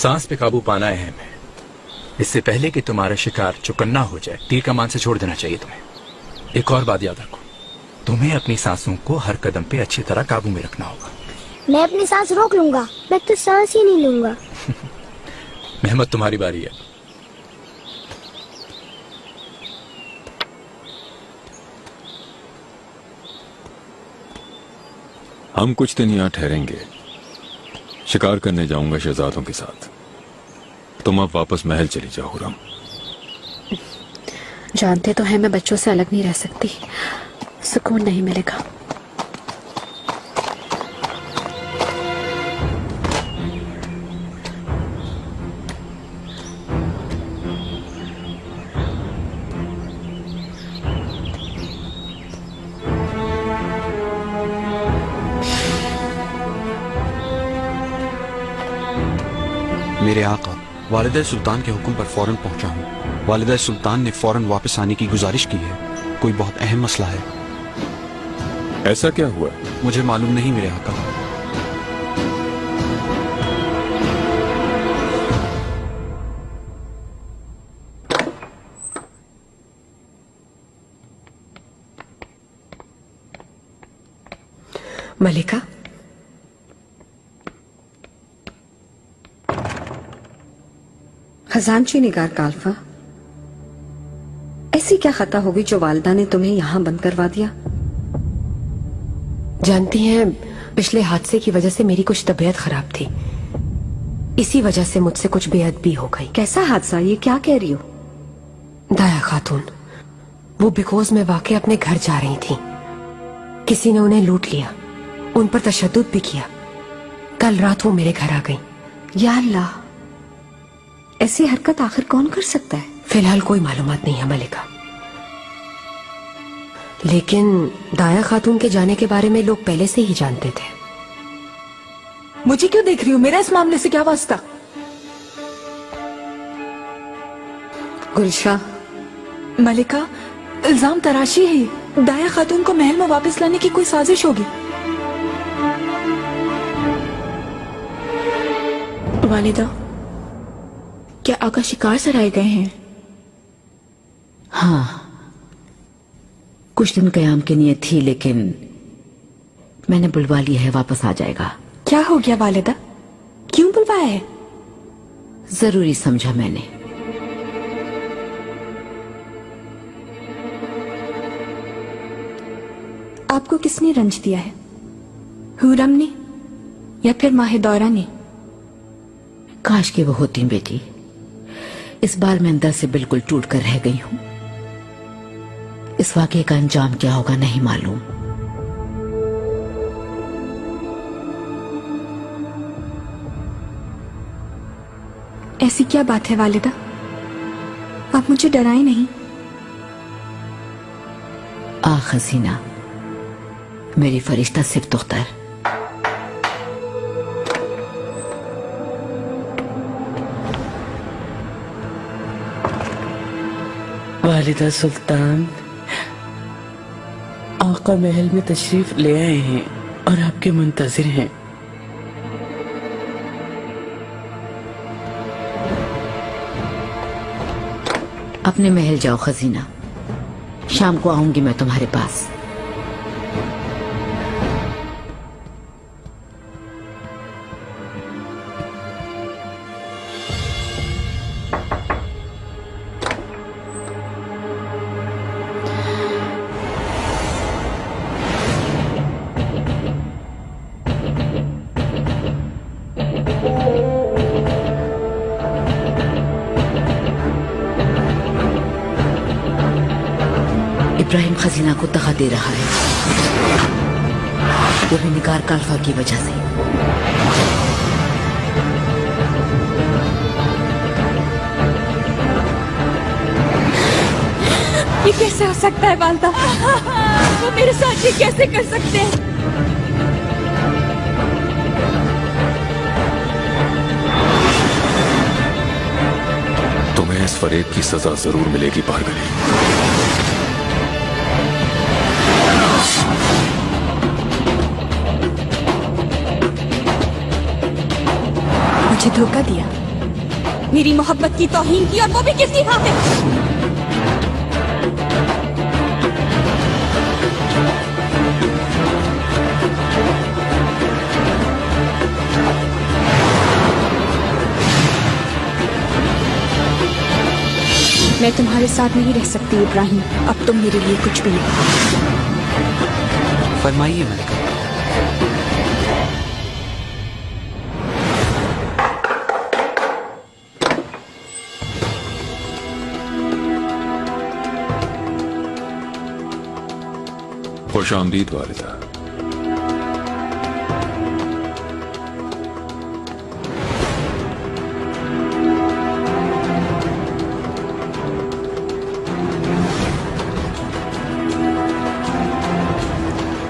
सांस पे काबू पाना अहम है। इससे पहले कि तुम्हारा शिकार चुकन्ना हो जाए, तीर कमान से छोड़ देना चाहिए तुम्हें। एक और बात याद रखो, तुम्हें अपनी सांसों को हर कदम पे अच्छी तरह काबू में रखना होगा। मैं अपनी सांस रोक लूंगा, मैं तो सांस ही नहीं लूंगा। मेहमत, तुम्हारी बारी है। हम कुछ दिन यहाँ ठहरेंगे। शिकार करने जाऊंगा शहजादों के साथ। तुम अब वापस महल चली जाओ हुर्रम। जानते तो हैं मैं बच्चों से अलग नहीं रह सकती, सुकून नहीं मिलेगा। मेरे आका, वालिदा सुल्तान के हुक्म पर फौरन पहुंचा हूँ। वालिदा सुल्तान ने फौरन वापस आने की गुजारिश की है। कोई बहुत अहम मसला है। ऐसा क्या हुआ? मुझे मालूम नहीं मेरे आका। मलिका, खजानची निगार काल्फा, ऐसी क्या खता होगी जो वालिदा ने तुम्हें यहां बंद करवा दिया? जानती हैं, पिछले हादसे की वजह से मेरी कुछ तबीयत खराब थी। इसी वजह से मुझसे कुछ बेअदबी हो गई। कैसा हादसा? ये क्या कह रही हो? दाया खातून, वो बिकोज में वाकई अपने घर जा रही थी। किसी ने उन्हें लूट लिया, उन पर तशद्दुद भी किया। कल रात वो मेरे घर आ गई। या अल्लाह, ऐसी हरकत आखिर कौन कर सकता है? फिलहाल कोई मालूमात नहीं है मलिका, लेकिन दाया खातून के जाने के बारे में लोग पहले से ही जानते थे। मुझे क्यों देख रही हो? मेरा इस मामले से क्या वास्ता? गुलशा, मलिका, इल्जाम तराशी है। दाया खातून को महल में वापस लाने की कोई साजिश होगी। वालिदा, क्या आका शिकार सराए गए हैं? हाँ, कुछ दिन कयाम की नीयत थी, लेकिन मैंने बुलवा लिया है, वापस आ जाएगा। क्या हो गया वालिदा? क्यों बुलवाया है? जरूरी समझा मैंने। आपको किसने रंज दिया है? हुर्रम ने या फिर माहिदौरा ने? काश कि वो होती बेटी। इस बार मैं अंदर से बिल्कुल टूट कर रह गई हूं। इस वाकये का अंजाम क्या होगा नहीं मालूम। ऐसी क्या बात है वालिदा? आप मुझे डराए नहीं। आ हसीना, मेरी फरिश्ता सिर्फ दुख्तर। वालिदा सुल्तान, आका महल में तशरीफ ले आए हैं और आपके मुंतजिर हैं। अपने महल जाओ खजीना, शाम को आऊंगी मैं तुम्हारे पास। इब्राहिम खजीना को दगा दे रहा है, वो भी निगार काल्फा की वजह से। ये कैसे हो सकता है वालिदा? वो मेरे साथ ये कैसे कर सकते हैं? तुम्हें इस फरेब की सजा जरूर मिलेगी पारगली। मुझे धोखा दिया, मेरी मोहब्बत की तौहीन की, और वो भी किसी खातिर। मैं तुम्हारे साथ नहीं रह सकती इब्राहिम, अब तुम मेरे लिए कुछ भी नहीं। फरमाइए मलिका। खुश आमदीद वालिदा।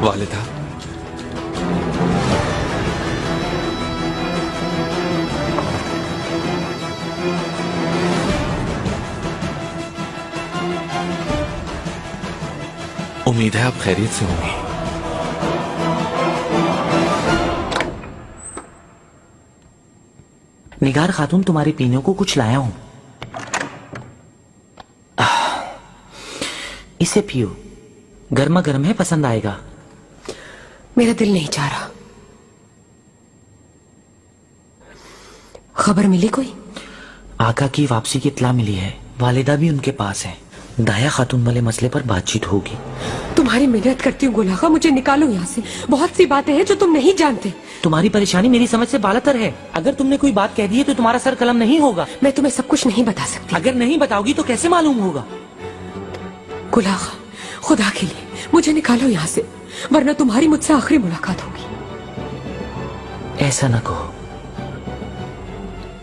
वालिदा, उम्मीद है आप खैरियत से होंगी। निगार खातून, तुम्हारे पीने को कुछ लाया हूं, इसे पियो, गर्मा गर्म है, पसंद आएगा। मेरा दिल नहीं चाह रहा। खबर मिली कोई? आका की वापसी की इत्ला मिली है, वालिदा भी उनके पास है। दाया खातून वाले मसले पर बातचीत होगी। तुम्हारी मिन्नत करती हूँ गुलाखा, मुझे निकालो यहाँ से। बहुत सी बातें हैं जो तुम नहीं जानते। तुम्हारी परेशानी मेरी समझ से बालातर है। अगर तुमने कोई बात कह दी है तो तुम्हारा सर कलम नहीं होगा। मैं तुम्हें सब कुछ नहीं बता सकती। अगर नहीं बताओगी तो कैसे मालूम होगा? गुलाखा, खुदा के लिए मुझे निकालो यहाँ से, वरना तुम्हारी मुझसे आखिरी मुलाकात होगी। ऐसा न कहो,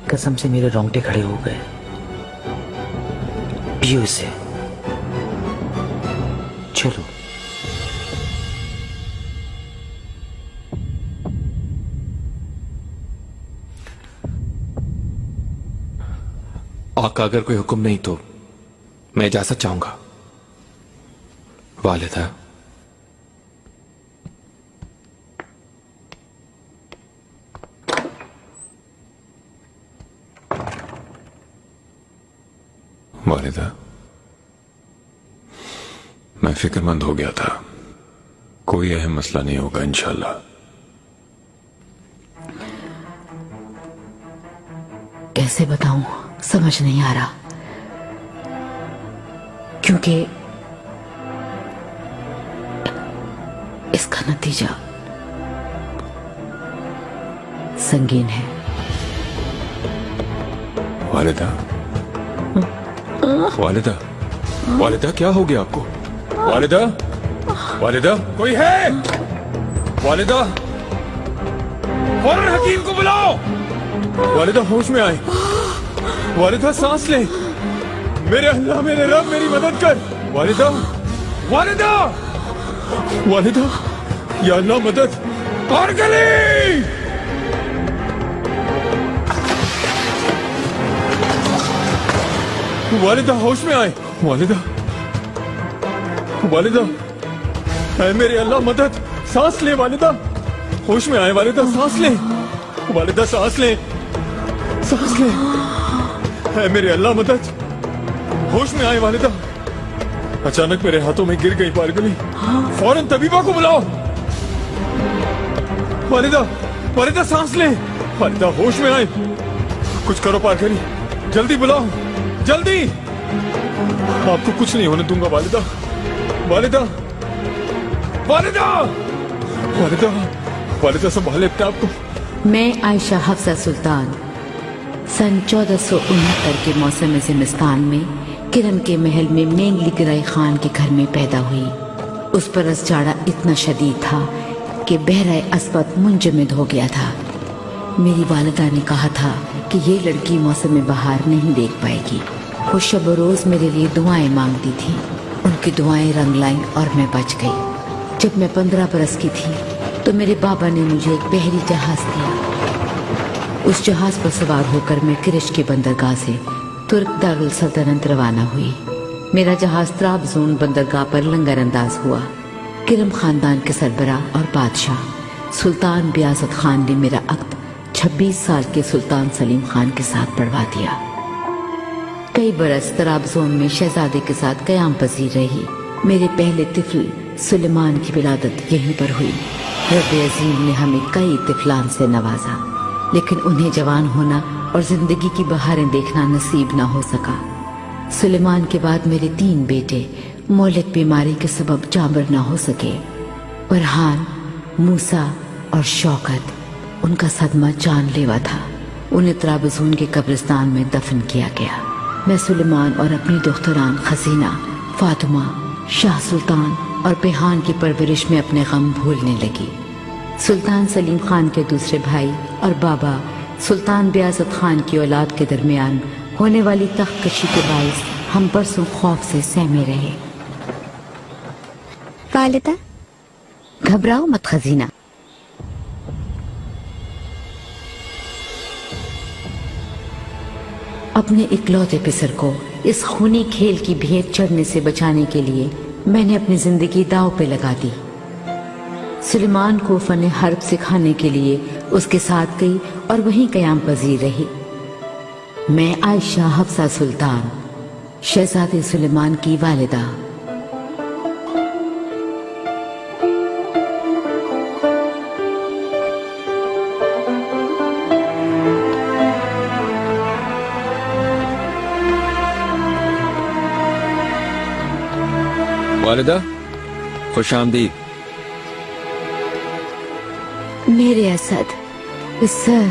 कसम से मेरे रोंगटे खड़े हो गए। पियो इसे, चलो। आका, अगर कोई हुक्म नहीं तो मैं इजाजत चाहूंगा। वालिदा, वालिदा, मैं फिक्रमंद हो गया था। कोई अहम मसला नहीं होगा इंशाल्लाह। कैसे बताऊं, समझ नहीं आ रहा, क्योंकि इसका नतीजा संगीन है। वालिदा, वालिदा, वालिदा, क्या हो गया आपको? वालिदा, वालिदा, कोई है? वालिदा, फौरन हकीम को बुलाओ। वालिदा, होश में आए। वालिदा, सांस ले। मेरे अल्लाह, मेरे रब, मेरी मदद कर। वालिदा, वालिदा, वालिदा, या अल्लाह मदद। और गली वालिदा, होश में आए। वालिदा, वालिदा, है मेरे अल्लाह मदद। सांस ले वालिदा, होश में आए। वालिदा, सांस ले। वालिदा, सांस ले, सांस ले। है मेरे अल्लाह मदद, होश में आए। वालिदा, अचानक मेरे हाथों में गिर गई पारगली। फौरन तबीबा को बुलाओ। वालिदा, वालिदा, सांस ले। वालिदा, होश में आए। कुछ करो पारगली, जल्दी बुलाओ, जल्दी। आपको कुछ नहीं होने दूंगा वालिदा। वालिदा, वालिदा, वालिदा, वालिदा, संभाले अपने आप को। मैं आयशा हफ्सा सुल्तान सन 1469 के मौसम ज़िमिस्तान में किरम के महल में मेंगली गिराई खान के घर में पैदा हुई। उस पर जाड़ा इतना शदीद था कि बहराए अस्पत मुंजमद हो गया था। मेरी वालिदा ने कहा था कि ये लड़की मौसम बहार नहीं देख पाएगी। वो शब रोज मेरे लिए दुआएं मांगती थी। उनकी दुआएं रंग लाईं और मैं बच गई। जब मैं 15 बरस की थी तो मेरे बाबा ने मुझे एक बहरी जहाज दिया। उस जहाज पर सवार होकर मैं किरिश के बंदरगाह से तुर्क दारुल सल्तनत रवाना हुई। मेरा जहाज त्राबजून बंदरगाह पर लंगर अंदाज हुआ। किरम खानदान के सरबराह और बादशाह सुल्तान बियासत खान ने मेरा अक्द 26 साल के सुल्तान सलीम खान के साथ पढ़वा दिया। कई बरस तराबजोन में शहजादे के साथ क़याम पजीर रही। मेरे पहले तिफल सुलेमान की विलादत यहीं पर हुई। रब्बे अज़ीम ने हमें कई तिफलान से नवाजा, लेकिन उन्हें जवान होना और जिंदगी की बहारें देखना नसीब ना हो सका। सुलेमान के बाद मेरे 3 बेटे मौलिक बीमारी के सबब जाबर ना हो सके। फरहान, मूसा और शौकत, उनका सदमा जानलेवा था। उन्हें तराबजून के कब्रिस्तान में दफन किया गया। मैं सुलेमान और अपनी दुख्तरान खजीना, फातिमा, शाह सुल्तान और बेहान की परवरिश में अपने गम भूलने लगी। सुल्तान सलीम खान के दूसरे भाई और बाबा सुल्तान बियाज़त खान की औलाद के दरमियान होने वाली तख्तकशी के बाइस हम परसों खौफ से सहमे रहे। वालिदा, घबराओ मत खजीना। अपने इकलौते पिसर को इस खूनी खेल की भेंट चढ़ने से बचाने के लिए मैंने अपनी जिंदगी दांव पे लगा दी। सुलेमान को फन हर्ब सिखाने के लिए उसके साथ गई और वहीं क़याम पजीर रही। मैं आयशा हफ्सा सुल्तान, शहजादे सुलेमान की वालिदा। वालिदा, खुश आमदीद। मेरे असद, सर,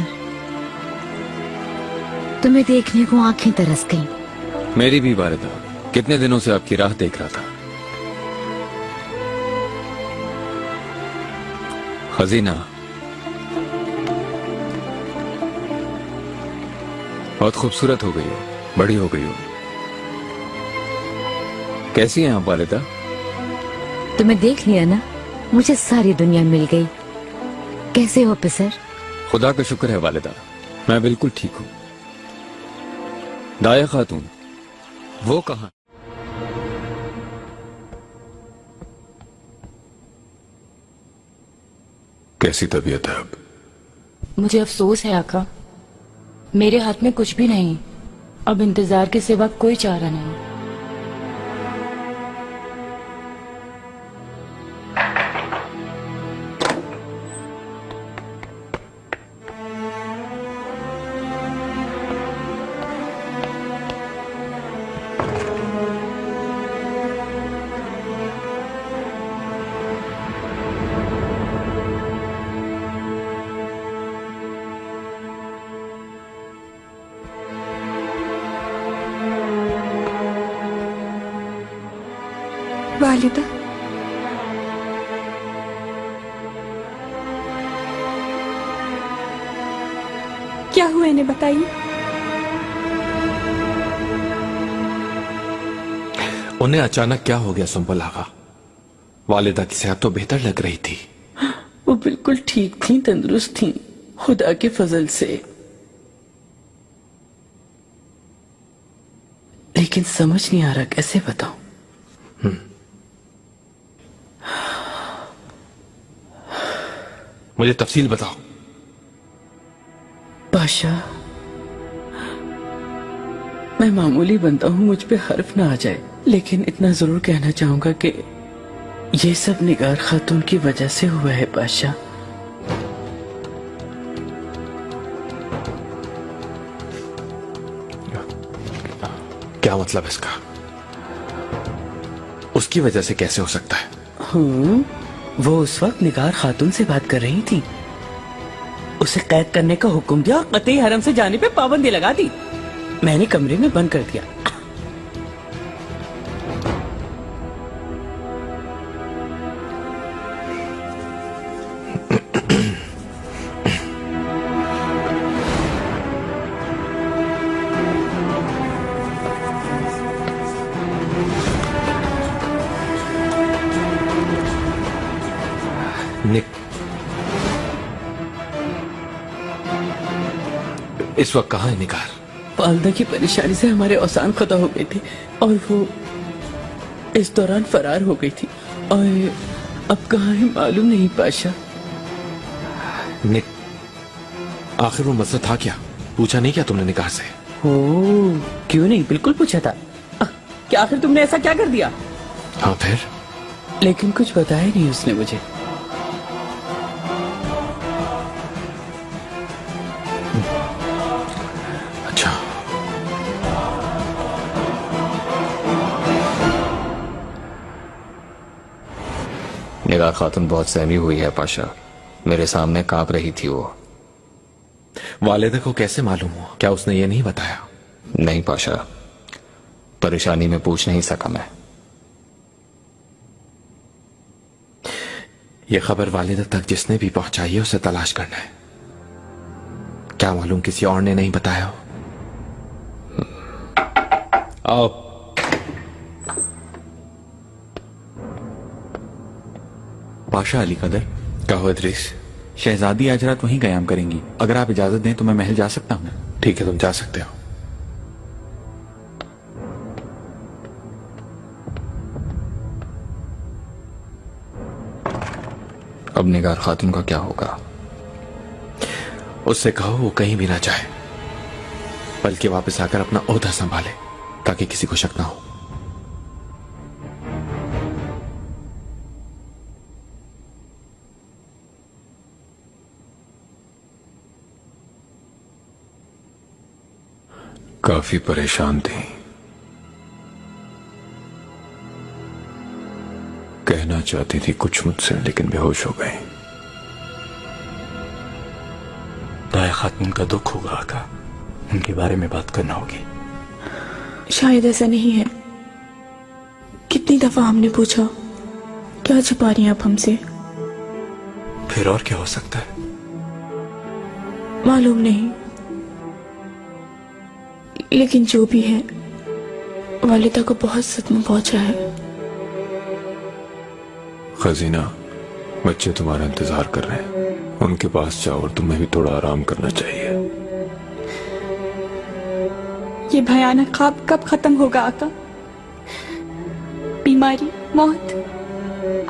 तुम्हें देखने को आंखें तरस गईं। मेरी भी वालिदा, कितने दिनों से आपकी राह देख रहा था। खजीना, बहुत खूबसूरत हो गई हो, बड़ी हो गई हो। कैसी हैं आप वालिदा? तुम्हें देख लिया ना, मुझे सारी दुनिया मिल गई। कैसे हो पिसर? खुदा का शुक्र है वालिदा, मैं बिल्कुल ठीक हूं। दाया खातून, वो कहां? कैसी तबीयत है अब? मुझे अफसोस है आका, मेरे हाथ में कुछ भी नहीं। अब इंतजार के सिवा कोई चारा नहीं। वालिदा, क्या हुआ इन्हें बताइए। उन्हें अचानक क्या हो गया सुंबल आगा? वालिदा की सेहत तो बेहतर लग रही थी। वो बिल्कुल ठीक थी, तंदुरुस्त थी, खुदा के फजल से। लेकिन समझ नहीं आ रहा कैसे बताऊं। मुझे तफसील बताओ। बादशाह, मैं मामूली बनता हूं, मुझ पे हर्फ ना आ जाए, लेकिन इतना जरूर कहना चाहूंगा कि ये सब निगार खातून की वजह से हुआ है बादशाह। क्या मतलब इसका? उसकी वजह से कैसे हो सकता है? वो उस वक्त निगार खातून से बात कर रही थी। उसे कैद करने का हुक्म दिया और कतई हरम से जाने पे पाबंदी लगा दी। मैंने कमरे में बंद कर दिया। इस वक्त कहाँ है निगार? वालदा की परेशानी से हमारे औसान खता हो गए थे और वो इस दौरान फरार हो गई थी और अब कहाँ है मालूम नहीं पाशा। आखिर वो मसला था क्या? पूछा नहीं क्या तुमने निकाह से? ओ, क्यों नहीं, बिल्कुल पूछा था। क्या आखिर तुमने ऐसा क्या कर दिया? हाँ फिर? लेकिन कुछ बताया नहीं उसने मुझे। अच्छा, निगार खातून बहुत सहमी हुई है पाशा। मेरे सामने कांप रही थी वो। वालिदा को कैसे मालूम हुआ? क्या उसने ये नहीं बताया? नहीं पाशा, परेशानी में पूछ नहीं सका मैं। ये खबर वालिदा तक जिसने भी पहुंचाई है उसे तलाश करना है। क्या मालूम किसी और ने नहीं बताया हो। आओ। पाशा अली कदर। कहो इदरीस। शहजादी आज रात वहीं कयाम करेंगी। अगर आप इजाजत दें तो मैं महल जा सकता हूँ। ठीक है, तुम जा सकते हो। अब निगार खातून का क्या होगा? उससे कहो वो कहीं भी ना जाए, बल्कि वापस आकर अपना ओहदा संभाले ताकि किसी को शक ना हो। काफी परेशान थी। कहना चाहती थी कुछ मुझसे, लेकिन बेहोश हो गई। दाया खातून का दुख होगा आका, उनके बारे में बात करना होगी। शायद ऐसा नहीं है। कितनी दफा हमने पूछा, क्या छुपा रही हैं आप हमसे? फिर और क्या हो सकता है? मालूम नहीं, लेकिन जो भी है, वालिदा को बहुत सदमा पहुंचा है। खजीना, बच्चे तुम्हारा इंतजार कर रहे हैं। उनके पास जाओ और तुम्हें भी थोड़ा आराम करना चाहिए। ये भयानक ख्वाब कब खत्म होगा आका? बीमारी, मौत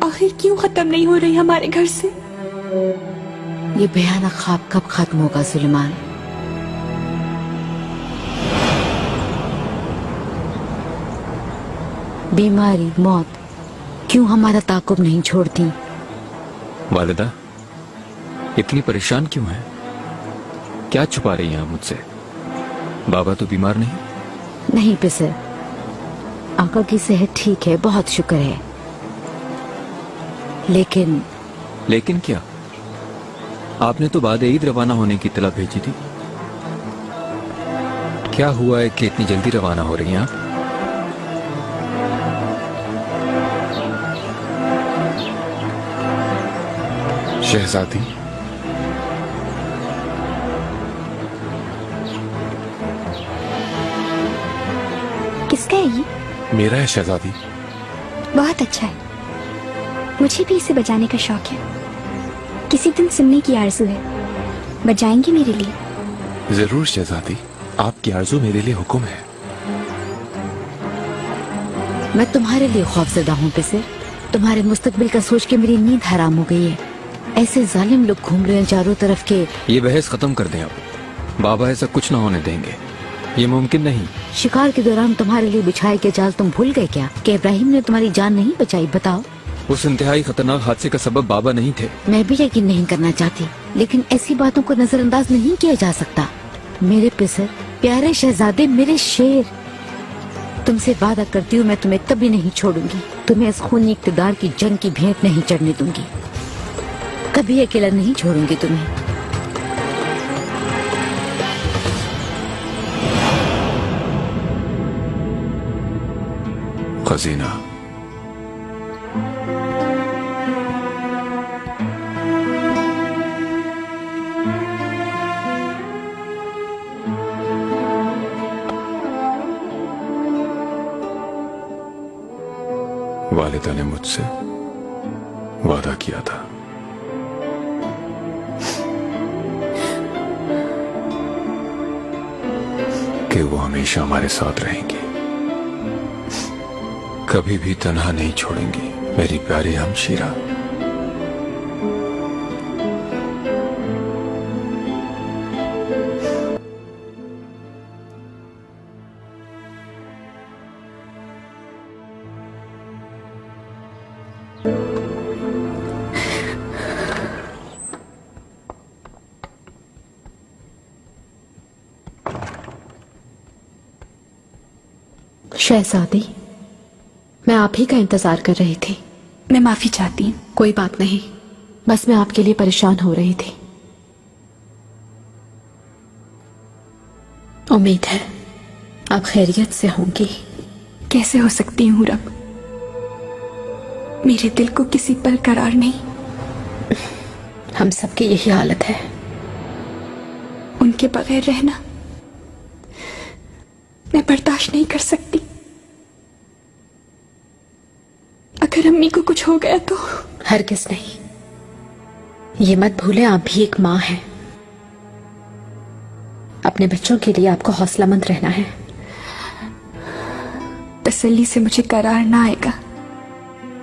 आखिर क्यों खत्म नहीं हो रही हमारे घर से? ये भयानक ख्वाब कब खत्म होगा सुलेमान? बीमारी, मौत क्यों हमारा ताकुब नहीं छोड़ती? वालिदा, इतनी परेशान क्यों है? क्या छुपा रही हैं आप मुझसे? बाबा तो बीमार नहीं? नहीं पिसर, आका की सेहत ठीक है, बहुत शुक्र है। लेकिन क्या? आपने तो बाद ईद रवाना होने की इत्तला भेजी थी। क्या हुआ है कि इतनी जल्दी रवाना हो रही हैं आप? शहजादी, किसका है ये? मेरा है शहजादी। बहुत अच्छा है, मुझे भी इसे बजाने का शौक है। किसी दिन सुनने की आरज़ू है, बजाएंगे मेरे लिए? जरूर शहजादी, आपकी आरज़ू मेरे लिए हुक्म है। मैं तुम्हारे लिए खौफजदा हूँ पिसर। तुम्हारे मुस्तकबिल का सोच के मेरी नींद हराम हो गई है। ऐसे जालिम लोग घूम रहे हैं चारों तरफ के। ये बहस खत्म कर दें आप। बाबा ऐसा कुछ ना होने देंगे, ये मुमकिन नहीं। शिकार के दौरान तुम्हारे लिए बिछाए के जाल तुम भूल गए क्या कि इब्राहिम ने तुम्हारी जान नहीं बचाई? बताओ। उस इंतहाई खतरनाक हादसे का सबब बाबा नहीं थे। मैं भी यकीन नहीं करना चाहती, लेकिन ऐसी बातों को नजरअंदाज नहीं किया जा सकता। मेरे पिसर, प्यारे शहजादे, मेरे शेर, तुमसे वादा करती हूँ मैं तुम्हें कभी नहीं छोड़ूंगी। तुम्हें इस खूनी इक़्तिदार की जंग की भेंट नहीं चढ़ने दूंगी। कभी अकेला नहीं छोड़ूंगी तुम्हें। खजीना, वालिदा ने मुझसे वादा किया था कि वो हमेशा हमारे साथ रहेंगी, कभी भी तन्हा नहीं छोड़ेंगी। मेरी प्यारी हमशीरा, शहजादी, मैं आप ही का इंतजार कर रही थी। मैं माफी चाहती हूँ। कोई बात नहीं, बस मैं आपके लिए परेशान हो रही थी। उम्मीद है आप खैरियत से होंगी। कैसे हो सकती हूँ रब? मेरे दिल को किसी पर करार नहीं। हम सबकी यही हालत है। उनके बगैर रहना मैं बर्दाश्त नहीं कर सकती। अगर अम्मी को कुछ हो गया तो? हरगिज़ नहीं। ये मत भूलें, आप भी एक माँ हैं। अपने बच्चों के लिए आपको हौसलामंद रहना है। तसल्ली से मुझे करार ना आएगा,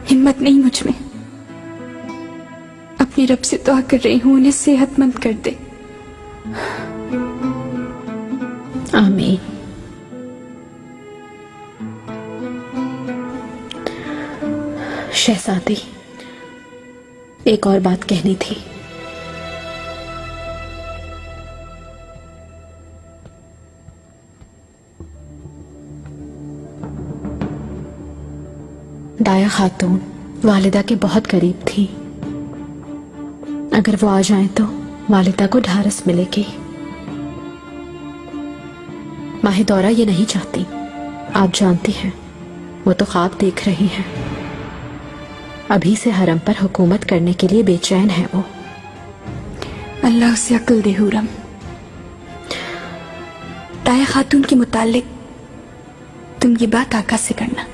हिम्मत नहीं मुझ में। अपने रब से दुआ कर रही हूं, उन्हें सेहतमंद कर दे। आमीन। शहजादी, एक और बात कहनी थी। दाया खातून वालिदा के बहुत करीब थी। अगर वो आ जाएं तो वालिदा को ढारस मिलेगी। माहिदौरा ये नहीं चाहती, आप जानती हैं। वो तो ख्वाब देख रही हैं। अभी से हरम पर हुकूमत करने के लिए बेचैन है वो। अल्लाह उसे अक्ल दे हुरम। दाया खातून के मुतालिक तुम ये बात आका से करना।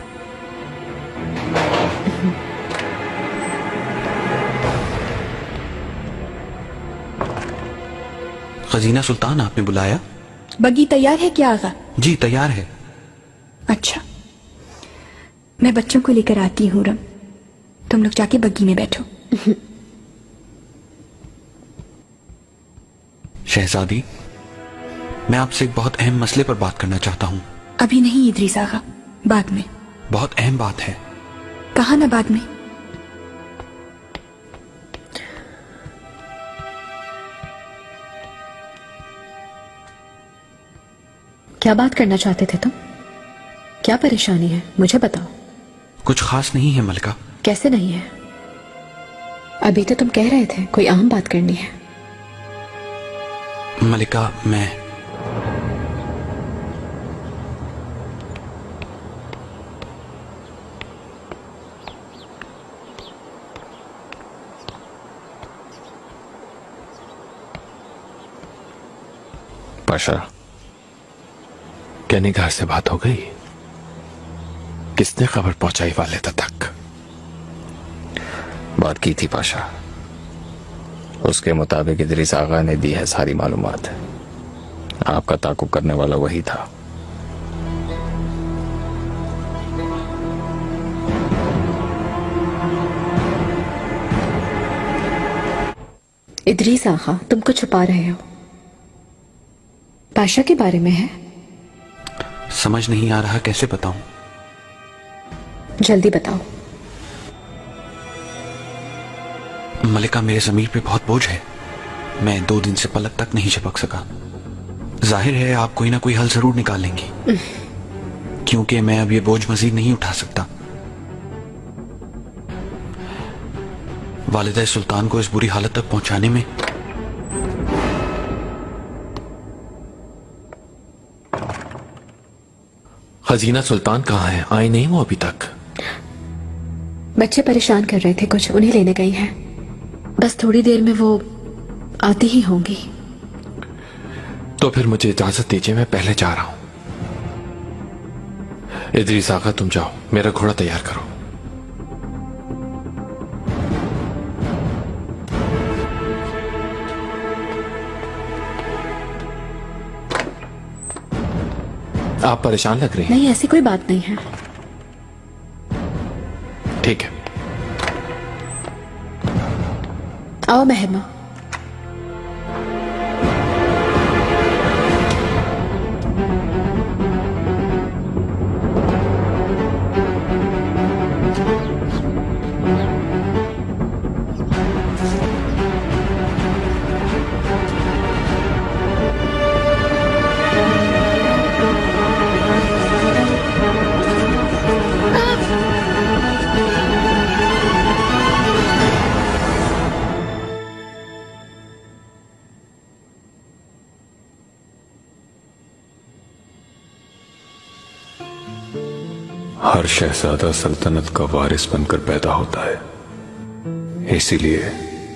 खजीना सुल्तान, आपने बुलाया? बगी तैयार है क्या आगा? जी तैयार है। अच्छा, मैं बच्चों को लेकर आती हूँ रम। तुम लोग जाके बग्गी में बैठो। शहजादी, मैं आपसे एक बहुत अहम मसले पर बात करना चाहता हूँ। अभी नहीं इदरीस आगा, बाद में। बहुत अहम बात है। कहा ना बाद में। क्या बात करना चाहते थे तुम? क्या परेशानी है, मुझे बताओ। कुछ खास नहीं है मलिका। कैसे नहीं है? अभी तो तुम कह रहे थे कोई अहम बात करनी है। मलिका, मैं पाशा, क्या निगाह से बात हो गई? किसने खबर पहुंचाई वालिदा तक? बात की थी पाशा। उसके मुताबिक इदरीस आगा ने दी है सारी मालूमात। आपका ताकुब करने वाला वही था। इदरीस आगा, तुम कुछ छुपा रहे हो। पाशा के बारे में है? समझ नहीं आ रहा, कैसे बताऊं? जल्दी बताओ। मलिका, मेरे ज़मीर पे बहुत बोझ है। मैं 2 दिन से पलक तक नहीं झपक सका। जाहिर है आप कोई ना कोई हल जरूर निकालेंगी, क्योंकि मैं अब ये बोझ मजीद नहीं उठा सकता। वालिदा सुल्तान को इस बुरी हालत तक पहुंचाने में खजीना सुल्तान कहाँ है? आए नहीं वो अभी तक? बच्चे परेशान कर रहे थे कुछ, उन्हें लेने गई हैं। बस थोड़ी देर में वो आती ही होंगी। तो फिर मुझे इजाजत दीजिए, मैं पहले जा रहा हूं। इदरीस आगा, तुम जाओ, मेरा घोड़ा तैयार करो। आप परेशान लग रही हैं। नहीं, ऐसी कोई बात नहीं है। ठीक है, आओ महमा। हर शहजादा सल्तनत का वारिस बनकर पैदा होता है, इसीलिए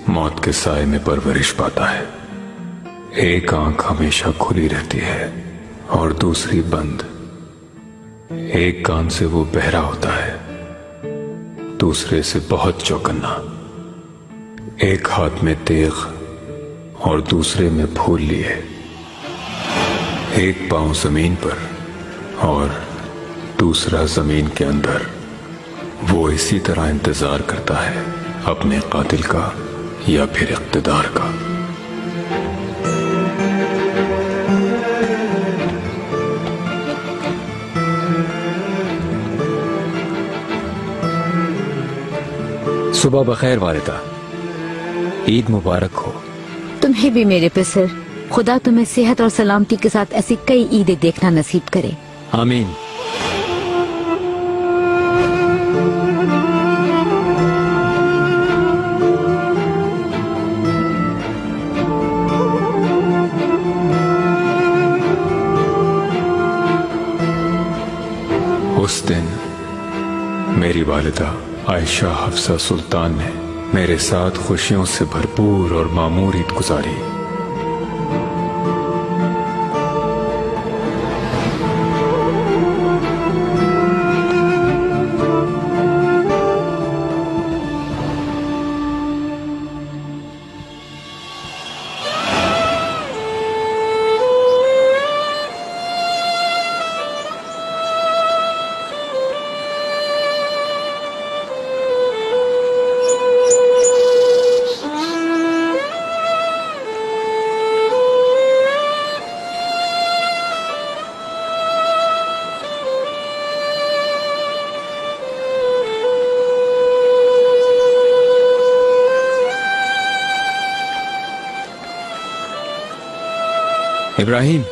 मौत के साए में परवरिश पाता है। एक आंख हमेशा खुली रहती है और दूसरी बंद। एक कान से वो बहरा होता है, दूसरे से बहुत चौकन्ना। एक हाथ में तेग और दूसरे में फूल लिए। एक पांव जमीन पर और दूसरा जमीन के अंदर। वो इसी तरह इंतजार करता है अपने कातिल का या फिर इख्तिदार का। सुबह बखैर वालिदा, ईद मुबारक हो। तुम्हें भी मेरे पे सिर। खुदा तुम्हें सेहत और सलामती के साथ ऐसी कई ईदें देखना नसीब करे। आमीन। उस दिन मेरी वालिदा आयशा हफ्सा सुल्तान ने मेरे साथ खुशियों से भरपूर और मामूर ईद गुजारी। इब्राहिम,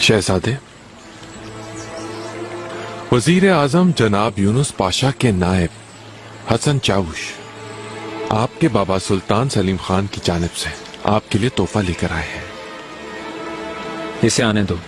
शहजादे, वजीर आजम जनाब यूनुस पाशा के नायब हसन चाउश आपके बाबा सुल्तान सलीम खान की जानिब से आपके लिए तोहफा लेकर आए हैं। इसे आने दो।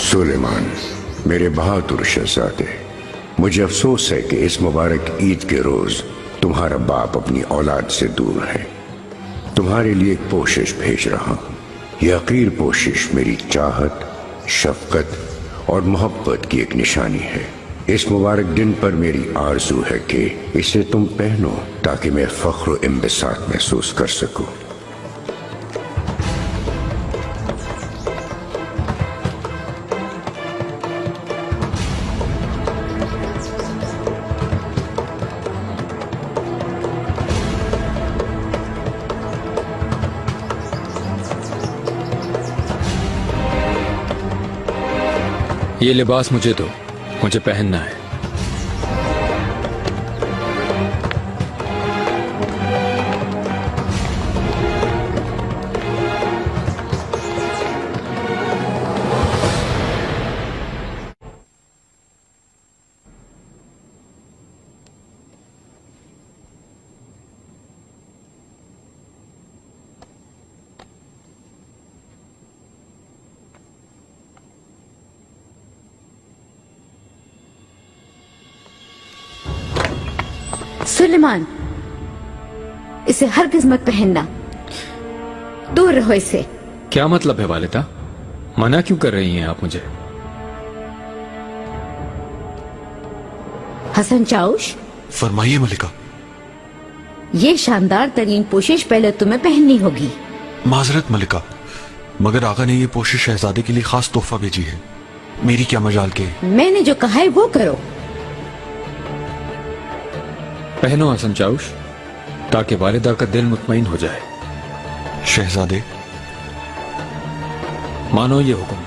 सुलेमान, मेरे बहादुर शहजादे, मुझे अफसोस है कि इस मुबारक ईद के रोज तुम्हारा बाप अपनी औलाद से दूर है। तुम्हारे लिए एक पोशिश भेज रहा हूं। यह अकीर पोशिश मेरी चाहत, शफकत और मोहब्बत की एक निशानी है। इस मुबारक दिन पर मेरी आरजू है कि इसे तुम पहनो ताकि मैं फख्र व इंबसात महसूस कर सकूं। ये लिबास मुझे दो, मुझे पहनना है। सुलेमान, इसे हरगिज मत पहनना। दूर रहो इससे। क्या मतलब है वालिदा? मना क्यों कर रही हैं आप मुझे? हसन चाउश, फरमाइए मलिका। ये शानदार तरीन पोशिश पहले तुम्हें पहननी होगी। माजरत मलिका, मगर आका ने ये पोशिश शहजादे के लिए खास तोहफा भेजी है। मेरी क्या मजाल के। मैंने जो कहा है वो करो। पहनो हसन चाउश, ताकि वालिदा का दिल मुतमईन हो जाए। शहजादे, मानो ये हुक्म।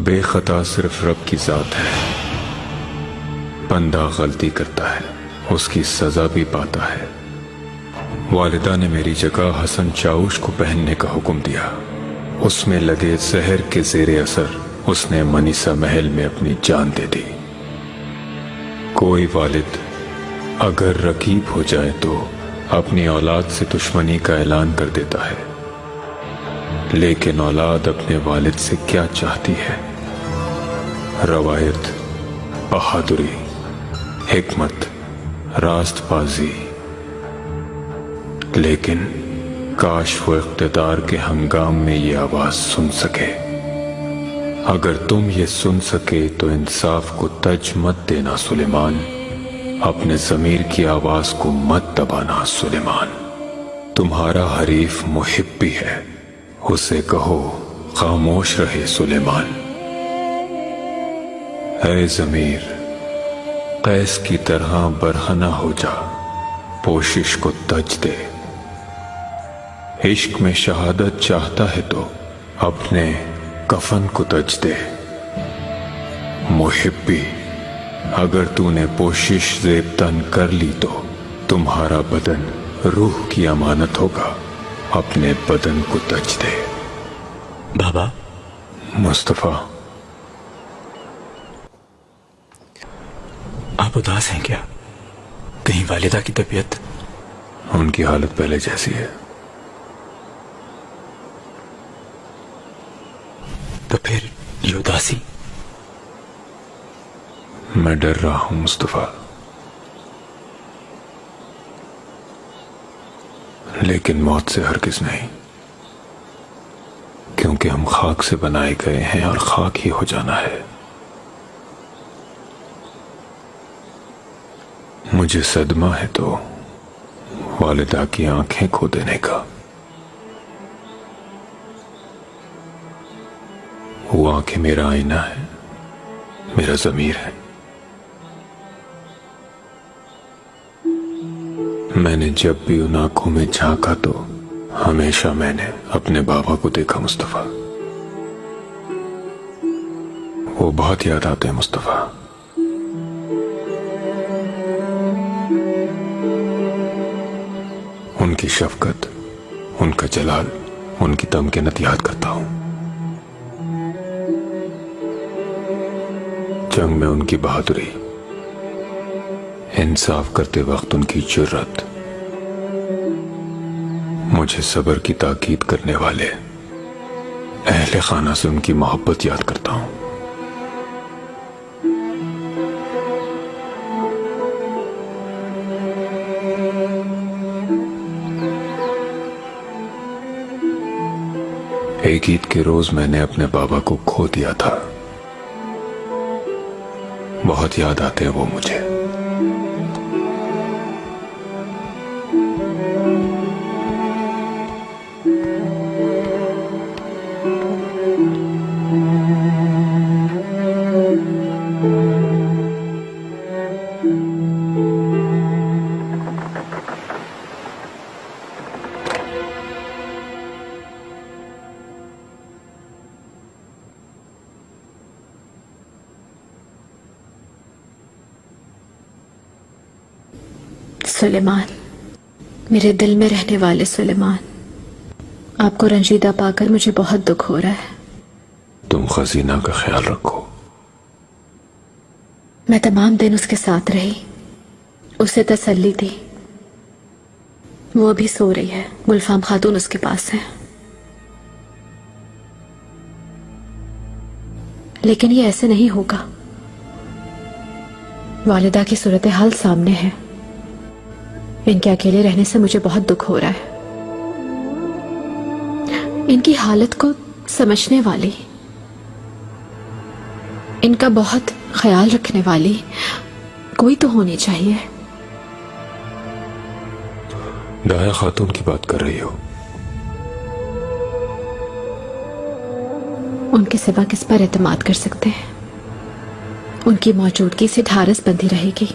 बेखता सिर्फ रब की जात है। बंदा गलती करता है, उसकी सजा भी पाता है। वालिदा ने मेरी जगह हसन चाउश को पहनने का हुक्म दिया। उसमें लगे जहर के जेरे असर उसने मनीसा महल में अपनी जान दे दी। कोई वालिद अगर रकीब हो जाए तो अपनी औलाद से दुश्मनी का ऐलान कर देता है, लेकिन औलाद अपने वालिद से क्या चाहती है? रवायत, बहादुरी, हिकमत, रास्तबाजी। लेकिन काश वो इख्तिदार के हंगाम में ये आवाज सुन सके। अगर तुम ये सुन सके तो इंसाफ को तज मत देना सुलेमान, अपने ज़मीर की आवाज को मत दबाना सुलेमान। तुम्हारा हरीफ मुहिब्बी है, उसे कहो खामोश रहे सुलेमान। ऐ ज़मीर, कैस की तरह बरहना हो जा, पोशिश को तज दे। इश्क में शहादत चाहता है तो अपने कफन को तज दे। मुहिब्बी, अगर तूने पोशिश ज़ेबतन कर ली तो तुम्हारा बदन रूह की अमानत होगा, अपने बदन को तज दे। बाबा। मुस्तफा, आप उदास हैं क्या? कहीं वालिदा की तबीयत? उनकी हालत पहले जैसी है। तो फिर ये उदासी? मैं डर रहा हूं मुस्तफा, लेकिन मौत से हरगिज नहीं, क्योंकि हम खाक से बनाए गए हैं और खाक ही हो जाना है। मुझे सदमा है तो वालिदा की आंखें खो देने का। वो आंखें मेरा आईना है, मेरा ज़मीर है। मैंने जब भी उन आंखों में झांका तो हमेशा मैंने अपने बाबा को देखा मुस्तफा। वो बहुत याद आते हैं मुस्तफा। उनकी शफकत, उनका जलाल, उनकी तमकीनत याद करता हूं। जंग में उनकी बहादुरी, इंसाफ करते वक्त उनकी जुर्रत, मुझे सब्र की ताकीद करने वाले अहले खाना से उनकी मोहब्बत याद करता हूं। एक ईद के रोज मैंने अपने बाबा को खो दिया था। बहुत याद आते हैं वो मुझे। सुलेमान, मेरे दिल में रहने वाले सुलेमान, आपको रंजीदा पाकर मुझे बहुत दुख हो रहा है। तुम खजीना का ख्याल रखो। मैं तमाम दिन उसके साथ रही, उसे तसल्ली दी। वो अभी सो रही है, गुलफाम खातून उसके पास है। लेकिन ये ऐसे नहीं होगा। वालिदा की सूरत हाल सामने है। इनके अकेले रहने से मुझे बहुत दुख हो रहा है। इनकी हालत को समझने वाली, इनका बहुत ख्याल रखने वाली कोई तो होनी चाहिए। दाया खातून की बात कर रही हो? उनके सिवा किस पर एतमाद कर सकते हैं? उनकी मौजूदगी से ढारस बंधी रहेगी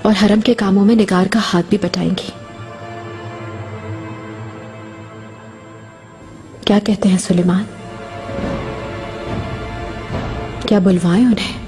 और हरम के कामों में निगार का हाथ भी बटाएंगी। क्या कहते हैं सुलेमान? क्या बुलवाएं उन्हें?